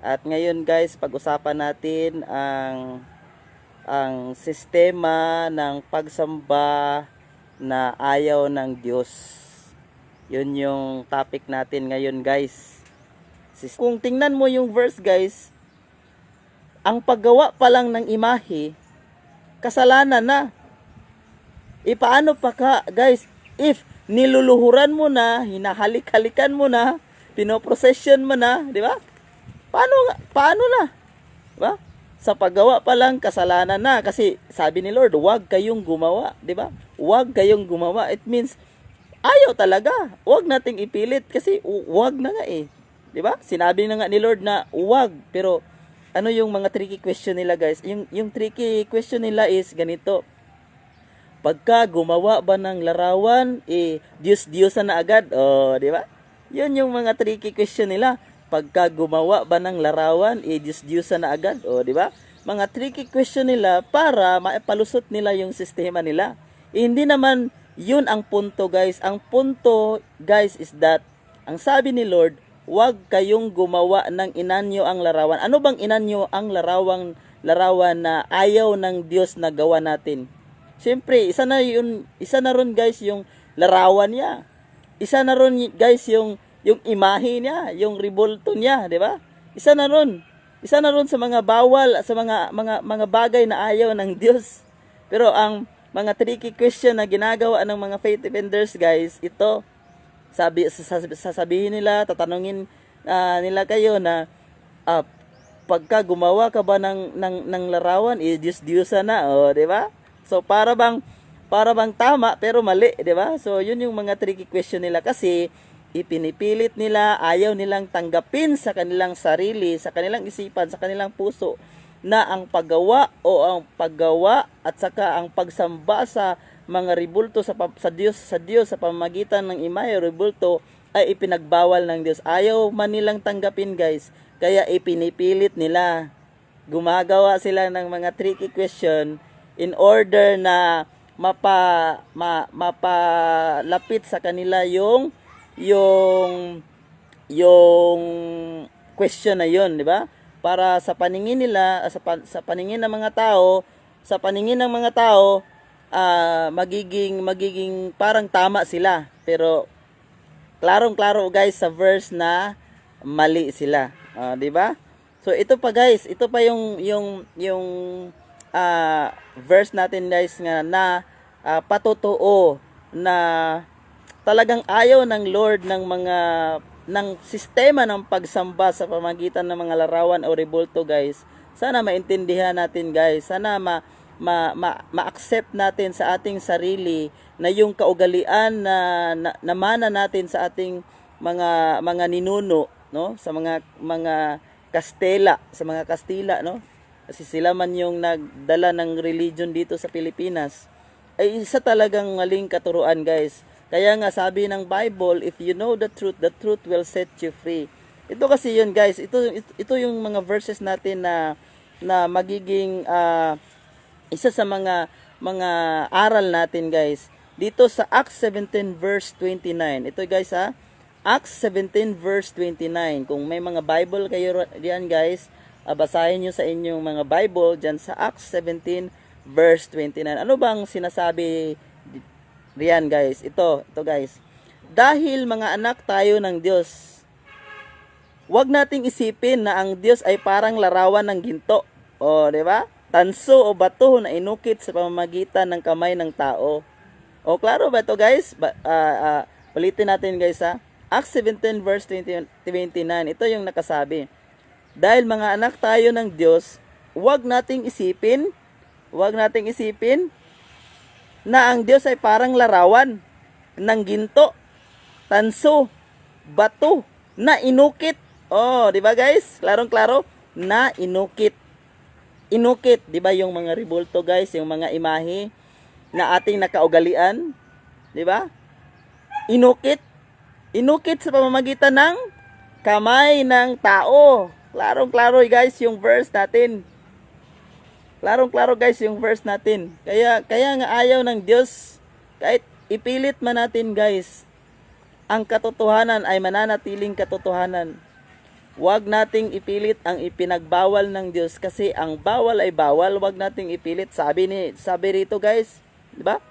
At ngayon guys, pag-usapan natin ang sistema ng pagsamba na ayaw ng Diyos. Yun yung topic natin ngayon guys. Kung tingnan mo yung verse guys, ang paggawa pa lang ng imahe, kasalanan na. Paano pa ka guys, if niluluhuran mo na, hinahalik-halikan mo na, pinoprocession mo na, di ba? Paano na? Di ba? Sa paggawa pa lang kasalanan na, kasi sabi ni Lord, huwag kayong gumawa, di ba? Huwag kayong gumawa. It means ayaw talaga. Huwag nating ipilit kasi huwag na nga eh. Di ba? Sinabi na nga ni Lord na huwag, pero ano yung mga tricky question nila guys? Yung tricky question nila is ganito. Pagka gumawa ba ng larawan, Diyos-Diyosan na agad. Oh, di ba? Yun yung mga tricky question nila. Pagka gumawa ba ng larawan, Diyos-Diyosan na agad. O, di ba? Mga tricky question nila para maipalusot nila yung sistema nila. Hindi naman yun ang punto, guys. Ang punto, guys, is that, ang sabi ni Lord, huwag kayong gumawa ng inanyo ang larawan. Ano bang inanyo ang larawan na ayaw ng Diyos na gawa natin? Siyempre, isa na ron, guys, yung larawan niya. Isa na ron, guys, yung imahe niya, yung rebulto niya, di ba? Isa na ron sa mga bawal, sa mga bagay na ayaw ng Diyos. Pero ang mga tricky question na ginagawa ng mga faith defenders, guys, ito, sasabihin nila, tatanungin nila kayo na, pagka gumawa ka ba ng larawan, Diyos-Diyosan na, o, di ba? So, para bang tama, pero mali, di ba? So, yun yung mga tricky question nila kasi, ipinipilit nila, ayaw nilang tanggapin sa kanilang sarili, sa kanilang isipan, sa kanilang puso na ang paggawa at saka ang pagsamba sa mga rebulto sa Diyos sa pamamagitan ng imahe rebulto ay ipinagbawal ng Diyos. Ayaw man nilang tanggapin guys, kaya ipinipilit nila. Gumagawa sila ng mga tricky question in order na mapalapit sa kanila yung question na yun, di ba? Para sa paningin nila, sa paningin ng mga tao, magiging parang tama sila. Pero klarong-klaro guys sa verse na mali sila. Di ba? So ito pa guys, ito pa yung verse natin guys na patotoo na talagang ayaw ng Lord ng sistema ng pagsamba sa pamagitan ng mga larawan o rebulto guys. Sana maintindihan natin guys. Sana ma-accept natin sa ating sarili na yung kaugalian na mana natin sa ating mga ninuno, no? Sa mga Kastila, no? Kasi sila man yung nagdala ng religion dito sa Pilipinas. Ay isa talagang maling katuruan guys. Kaya nga sabi ng Bible, if you know the truth will set you free. Ito kasi yun guys, ito yung mga verses natin na magiging isa sa mga aral natin guys. Dito sa Acts 17 verse 29. Ito guys Acts 17 verse 29. Kung may mga Bible kayo diyan guys, basahin nyo sa inyong mga Bible diyan sa Acts 17 verse 29. Ano bang sinasabi riyan guys? Ito guys. Dahil mga anak tayo ng Diyos, huwag nating isipin na ang Diyos ay parang larawan ng ginto. O, di ba? Tanso o bato na inukit sa pamamagitan ng kamay ng tao. O, klaro ba ito guys? Ulitin natin guys Acts 17 verse 29. Ito yung nakasabi. Dahil mga anak tayo ng Diyos, huwag nating isipin na ang Diyos ay parang larawan ng ginto, tanso, bato, na inukit. Oh, di ba guys? Klarong-klaro, na inukit. Inukit, di ba yung mga rebulto guys, yung mga imahe na ating nakaugalian, di ba? Inukit. Inukit sa pamamagitan ng kamay ng tao. Klarong-klaro guys yung verse natin. Klarong-klaro guys yung verse natin. Kaya nga ayaw ng Diyos, kahit ipilit man natin guys, ang katotohanan ay mananatiling katotohanan. Huwag nating ipilit ang ipinagbawal ng Diyos kasi ang bawal ay bawal, huwag nating ipilit. Sabi rito guys, di ba?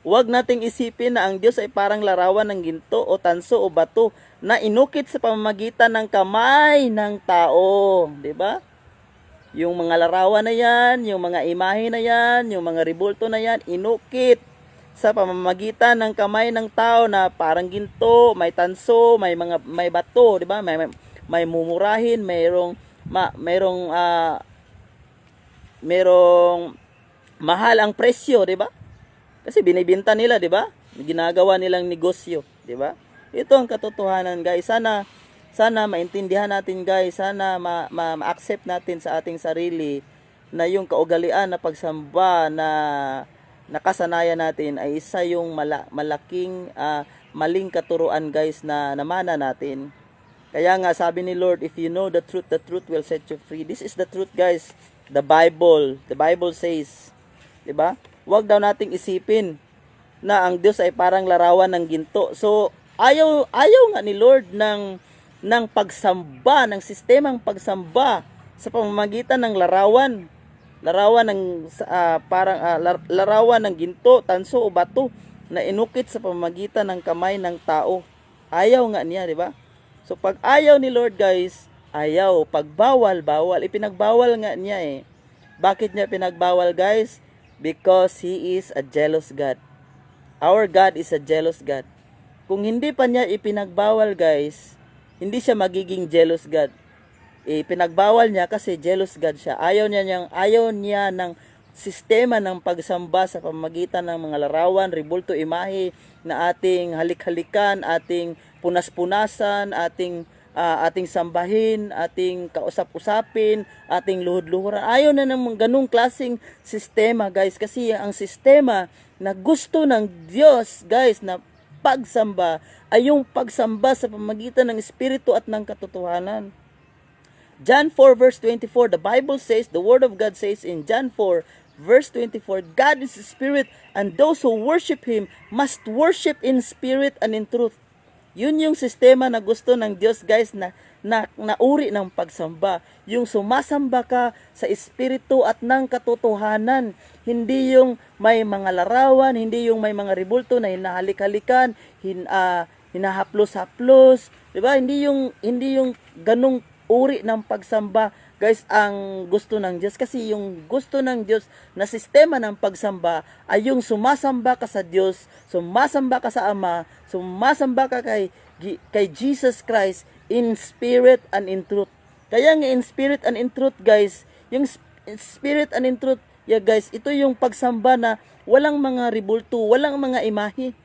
Huwag nating isipin na ang Diyos ay parang larawan ng ginto o tanso o bato na inukit sa pamamagitan ng kamay ng tao, di ba? Yung mga larawan na yan, yung mga imahe na yan, yung mga rebulto na yan, inukit sa pamamagitan ng kamay ng tao na parang ginto, may tanso, may bato, di ba? May mumurahin, merong mahal ang presyo, di ba? Kasi binibenta nila, di ba? Ginagawa nilang negosyo, di ba? Ito ang katotohanan, guys. Sana maintindihan natin, guys. Sana ma-accept natin sa ating sarili na yung kaugalian na pagsamba na nakasanayan natin ay isa yung malaking maling katuruan, guys, na namana natin. Kaya nga sabi ni Lord, if you know the truth will set you free. This is the truth, guys. The Bible says, 'di ba? Huwag daw nating isipin na ang Diyos ay parang larawan ng ginto. So, ayaw nga ni Lord ng pagsamba, ng sistemang pagsamba sa pamamagitan ng larawan ng ginto, tanso o bato na inukit sa pamamagitan ng kamay ng tao. Ayaw nga niya, 'di ba? So pag ayaw ni Lord, guys, ayaw. Pag bawal, ipinagbawal nga niya eh. Bakit niya pinagbawal, guys? Because He is a jealous God. Our God is a jealous God. Kung hindi pa niya ipinagbawal, guys, hindi siya magiging jealous God. Ipinagbawal niya kasi jealous God siya. Ayaw niya ng sistema ng pagsamba sa pamamagitan ng mga larawan, rebulto, imahe na ating halik-halikan, ating punas-punasan, ating sambahin, ating kausap-usapin, ating luhod-luhuran. Ayaw na ng ganung klaseng sistema, guys, kasi ang sistema na gusto ng Diyos, guys, na pagsamba ay yung pagsamba sa pamamagitan ng Espiritu at ng katotohanan. John 4 verse 24, the Bible says, the Word of God says in John 4 verse 24, God is a Spirit, and those who worship Him must worship in spirit and in truth. Yun yung sistema na gusto ng Diyos, guys, na uri ng pagsamba. Yung sumasamba ka sa Espiritu at ng katotohanan. Hindi yung may mga larawan, hindi yung may mga rebulto na hinahalik-halikan, hinahaplos-haplos, 'di ba? Hindi yung ganung uri ng pagsamba, guys, ang gusto ng Diyos. Kasi yung gusto ng Diyos na sistema ng pagsamba ay yung sumasamba ka sa Diyos, sumasamba ka sa Ama, sumasamba ka kay Jesus Christ in spirit and in truth. Kaya nga in spirit and in truth, guys, yung spirit and in truth, yeah, guys, ito yung pagsamba na walang mga rebulto, walang mga imahe.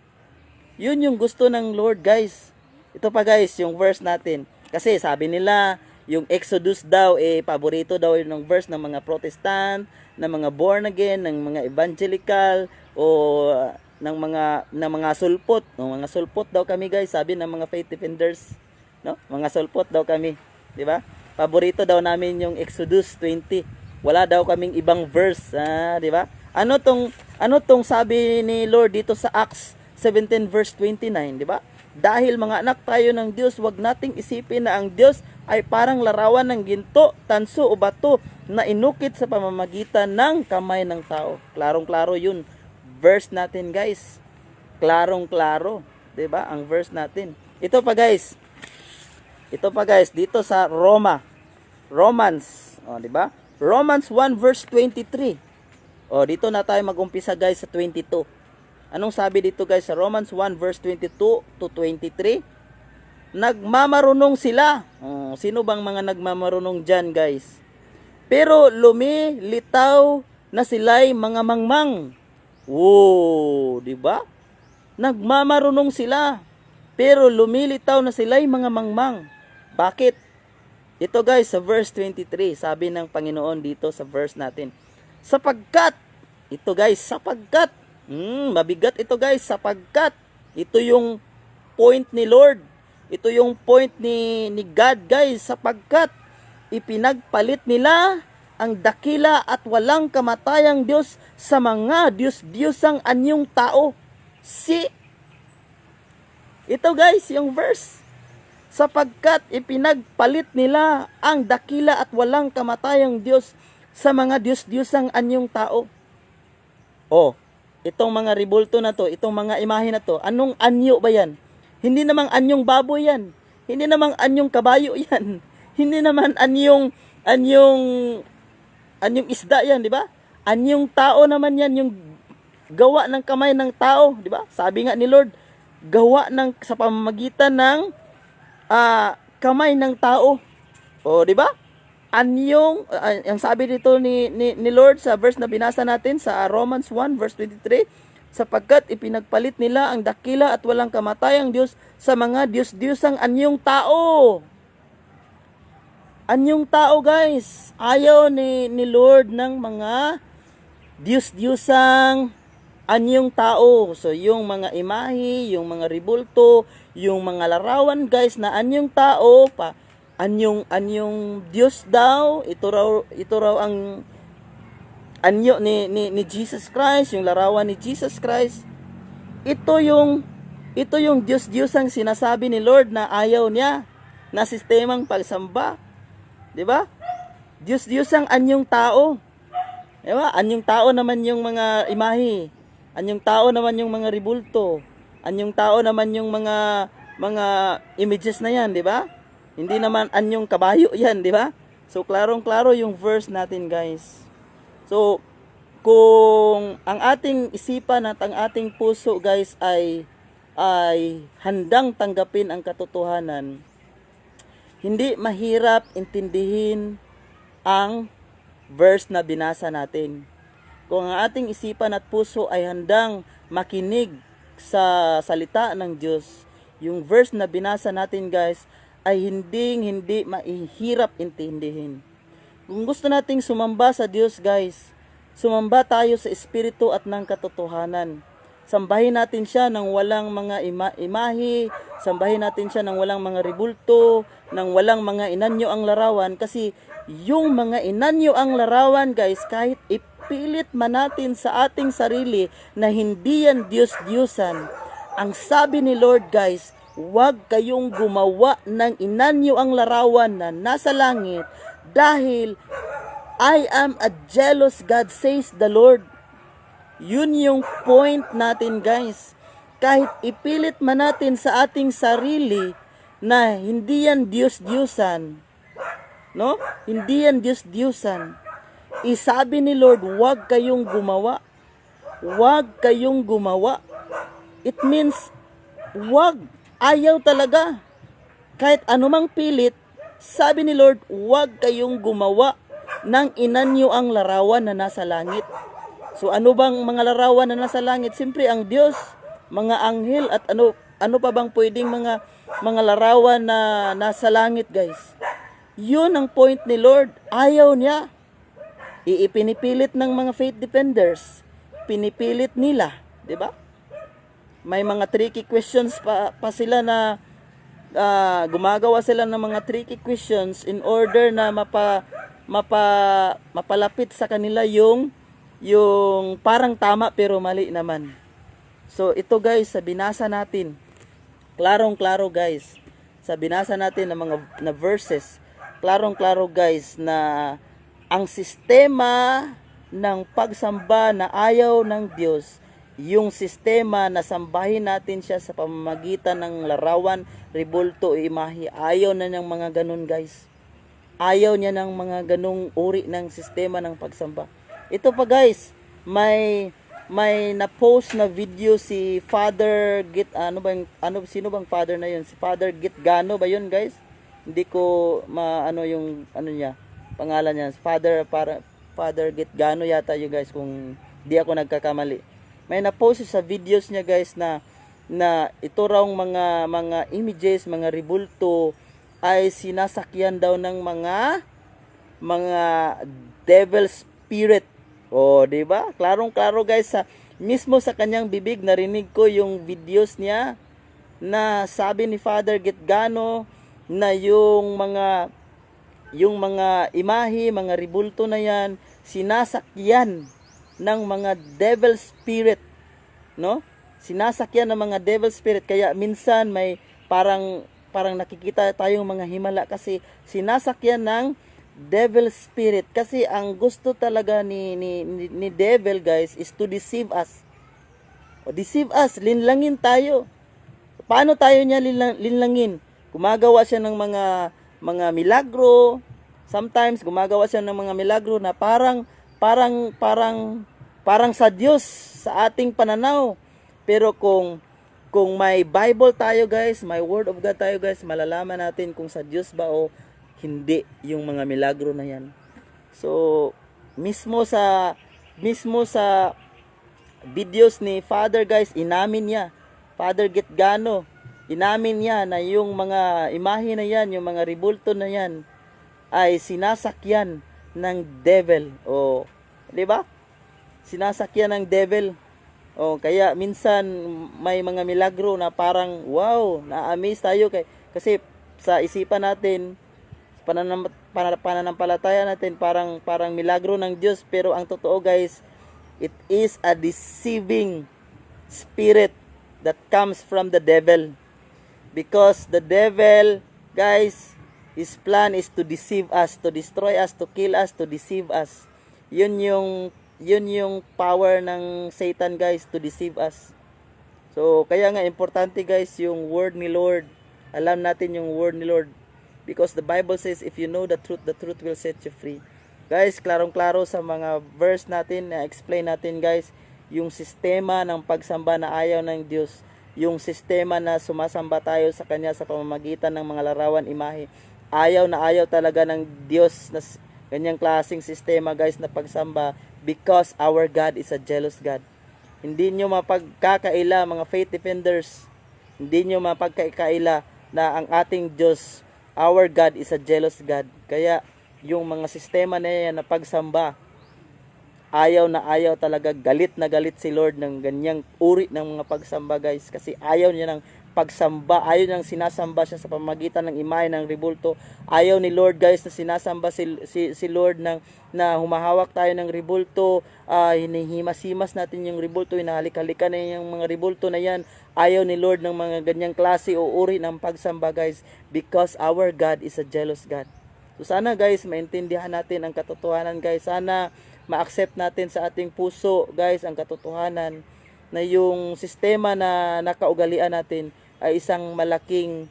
Yun yung gusto ng Lord, guys. Ito pa, guys, yung verse natin. Kasi sabi nila, yung Exodus daw, paborito daw yun ng verse ng mga Protestant, ng mga born again, ng mga evangelical, o ng mga sulpot. Ng mga sulpot daw kami, guys, sabi ng mga faith defenders. No? Mga sulpot daw kami. Di ba? Paborito daw namin yung Exodus 20. Wala daw kaming ibang verse. Di ba? Ano tong sabi ni Lord dito sa Acts 17 verse 29, di ba? Dahil mga anak tayo ng Diyos, wag nating isipin na ang Diyos ay parang larawan ng ginto, tanso o bato na inukit sa pamamagitan ng kamay ng tao. Klarong-klaro yun. Verse natin, guys. Klarong-klaro. 'Di ba? Ang verse natin. Ito pa, guys. Dito sa Romans. 'di ba? Romans 1 verse 23. Dito na tayo mag-umpisa, guys, sa 22. Anong sabi dito, guys, sa Romans 1 verse 22 to 23? Nagmamarunong sila. Sino bang mga nagmamarunong dyan, guys? Pero lumilitaw na sila'y mga mangmang. Di ba? Nagmamarunong sila. Pero lumilitaw na sila'y mga mangmang. Bakit? Ito, guys, sa verse 23, sabi ng Panginoon dito sa verse natin. Sapagkat, ito, guys, sapagkat, mabigat ito, guys, sapagkat, ito yung point ni Lord. Ito yung point ni God, guys, sapagkat ipinagpalit nila ang dakila at walang kamatayang Diyos sa mga Diyos-Diyosang anyong tao. Ito, guys, yung verse. sapagkat ipinagpalit nila ang dakila at walang kamatayang Diyos sa mga Diyos-Diyosang anyong tao. Oh, itong mga ribulto na to, itong mga imahe na to, anong anyo ba yan? Hindi namang anyong baboy yan. Hindi namang anyong kabayo yan. Hindi naman anyong isda yan, di ba? Anyong tao naman yan, yung gawa ng kamay ng tao, di ba? Sabi nga ni Lord, gawa sa pamamagitan ng kamay ng tao. O, di ba? Anyong ang sabi dito ni Lord sa verse na binasa natin sa Romans 1 verse 23, sapagkat ipinagpalit nila ang dakila at walang kamatayang Diyos sa mga Diyos-Diyosang anyong tao. Anyong tao, guys. Ayaw ni Lord ng mga Diyos-Diyosang anyong tao. So, yung mga imahe, yung mga ribulto, yung mga larawan, guys, na anyong tao, anyong Diyos daw, ito raw ang anyo ni Jesus Christ, yung larawan ni Jesus Christ. Ito yung Diyos-Diyosang sinasabi ni Lord na ayaw niya na sistemang pagsamba. 'Di ba? Diyos-Diyosang anyong tao. 'Di ba? Anyong tao naman yung mga imahe. Anyong tao naman yung mga ribulto. Anyong tao naman yung mga images na 'yan, 'di ba? Hindi naman anyong kabayo 'yan, 'di ba? So klarong-klaro yung verse natin, guys. So kung ang ating isipan at ang ating puso, guys, ay handang tanggapin ang katotohanan, hindi mahirap intindihin ang verse na binasa natin. Kung ang ating isipan at puso ay handang makinig sa salita ng Diyos, yung verse na binasa natin, guys, ay hindi mahirap intindihin. Kung gusto nating sumamba sa Diyos, guys, sumamba tayo sa Espiritu at ng katotohanan. Sambahin natin siya ng walang mga imahe, sambahin natin siya ng walang mga ribulto, ng walang mga inanyo ang larawan, kasi yung mga inanyo ang larawan, guys, kahit ipilit man natin sa ating sarili na hindi yan Diyos-Diyosan, ang sabi ni Lord, guys, huwag kayong gumawa ng inanyo ang larawan na nasa langit, dahil I am a jealous God, says the Lord. Yun yung point natin, guys. Kahit ipilit man natin sa ating sarili na hindi yan Diyos-Diyosan, no? Hindi yan Diyos-Diyosan. Isabi ni Lord, huwag kayong gumawa. Huwag kayong gumawa. It means, huwag. Ayaw talaga. Kahit anumang pilit, sabi ni Lord, huwag kayong gumawa ng inanyo ang larawan na nasa langit. So ano bang mga larawan na nasa langit? Siyempre ang Diyos, mga anghel, at ano pa bang pwedeng mga larawan na nasa langit, guys. Yun ang point ni Lord. Ayaw niya. Ipinipilit ng mga faith defenders. Pinipilit nila, 'di ba? May mga tricky questions pa sila na gumagawa sila ng mga tricky questions in order na mapalapit sa kanila yung parang tama pero mali naman. So ito, guys, sa binasa natin, klarong-klaro, guys, sa binasa natin ng mga verses, klarong-klaro, guys, na ang sistema ng pagsamba na ayaw ng Diyos, yung sistema na sambahin natin siya sa pamamagitan ng larawan, ribulto, imahe, ayaw na ng mga ganun, guys. Ayaw niya ng mga ganung uri ng sistema ng pagsamba. Ito pa, guys, may na-post na video si Father sino bang father na yun? Si Father Git Gano ba yun, guys? Hindi ko yung niya, pangalan niya. Father Git Gano yata yun, guys, kung di ako nagkakamali. May na-post sa videos niya, guys, na ito raw mga images, mga ribulto ay sinasakyan daw ng mga devil spirit. O, di ba? Klarong-klaro, guys, mismo sa kanyang bibig narinig ko yung videos niya na sabi ni Father Gitgano na yung mga imahe, mga ribulto na yan sinasakyan ng mga devil spirit, no? Sinasakyan ng mga devil spirit, kaya minsan may parang parang nakikita tayong mga himala kasi sinasakyan ng devil spirit. Kasi ang gusto talaga ni devil guys is to deceive us. O deceive us, linlangin tayo. Paano tayo niya linlangin? Gumagawa siya ng mga milagro. Sometimes gumagawa siya ng mga milagro na parang sa Diyos sa ating pananaw. Pero kung may Bible tayo guys, may Word of God tayo guys, malalaman natin kung sa Diyos ba o hindi yung mga milagro na yan. So, mismo sa videos ni Father guys, inamin niya. Father Gitgano, inamin niya na yung mga imahe na yan, yung mga rebulto na yan, ay sinasakyan ng devil. O, di ba? Sinasakyan ng devil. O, kaya minsan may mga milagro na parang wow, na-amaze tayo kasi sa isipan natin, pananampalataya natin parang milagro ng Diyos, pero ang totoo guys, it is a deceiving spirit that comes from the devil. Because the devil, guys, his plan is to deceive us, to destroy us, to kill us, to deceive us. Yun yung power ng Satan guys, to deceive us. So, kaya nga importante guys yung word ni Lord. Alam natin yung word ni Lord. Because the Bible says, if you know the truth will set you free. Guys, klarong-klaro sa mga verse natin, na-explain natin guys, yung sistema ng pagsamba na ayaw ng Diyos. Yung sistema na sumasamba tayo sa Kanya sa pamamagitan ng mga larawan, imahe. Ayaw na ayaw talaga ng Diyos na ganyang klaseng sistema guys na pagsamba, because our God is a jealous God. Hindi nyo mapagkakaila mga faith defenders, hindi nyo mapagkakaila na ang ating Diyos, our God is a jealous God. Kaya yung mga sistema na yan na pagsamba, ayaw na ayaw talaga, galit na galit si Lord ng ganyang uri ng mga pagsamba guys, kasi ayaw niya ng pagsamba, ayaw niyang sinasamba siya sa pamamagitan ng imahe ng rebulto. Ayaw ni Lord guys na sinasamba si Lord na humahawak tayo ng rebulto, hinihimas-himas natin yung rebulto, hinahalik-halikan na yung mga rebulto na yan. Ayaw ni Lord ng mga ganyang klase o uri ng pagsamba guys, because our God is a jealous God. So sana guys, maintindihan natin ang katotohanan guys. Sana ma-accept natin sa ating puso guys ang katotohanan na yung sistema na nakaugalian natin ay isang malaking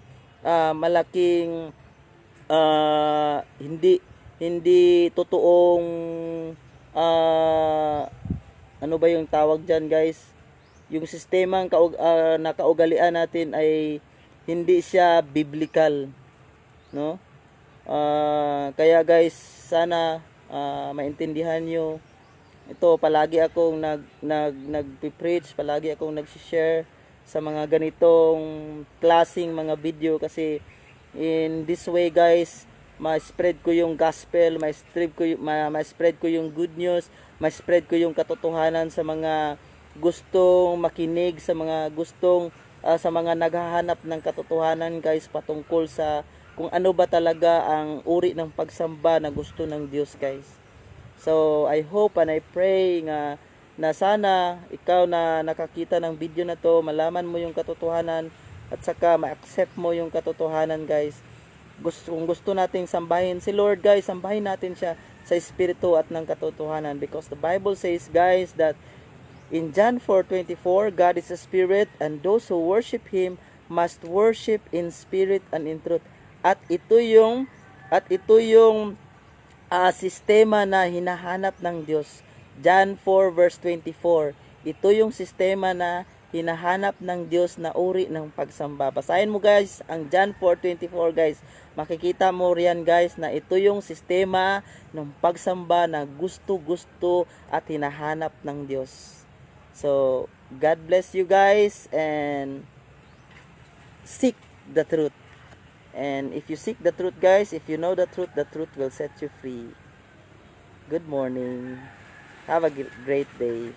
hindi totoong ano ba yung tawag diyan guys, yung sistemang nakaugalian natin ay hindi siya biblical, no? Kaya guys, sana maintindihan nyo ito. Palagi akong nagpi-preach, palagi akong nag-share sa mga ganitong klaseng mga video, kasi in this way guys, ma-spread ko yung gospel, ma-spread ko yung good news, ma-spread ko yung katotohanan sa mga gustong makinig, sa mga gustong sa mga naghahanap ng katotohanan guys, patungkol sa kung ano ba talaga ang uri ng pagsamba na gusto ng Diyos guys. So I hope and I pray na sana ikaw na nakakita ng video na to, malaman mo yung katotohanan at saka ma-accept mo yung katotohanan guys. Kung gusto nating sambahin si Lord guys, sambahin natin siya sa espiritu at ng katotohanan, because the Bible says guys that in John 4:24, God is a spirit and those who worship Him must worship in spirit and in truth. At ito yung sistema na hinahanap ng Diyos. John 4:24. Ito yung sistema na hinahanap ng Diyos na uri ng pagsamba. Basahin mo guys ang John 4:24 guys. Makikita mo riyan guys na ito yung sistema ng pagsamba na gusto at hinahanap ng Diyos. So, God bless you guys and seek the truth. And if you seek the truth guys, if you know the truth will set you free. Good morning. Have a great day.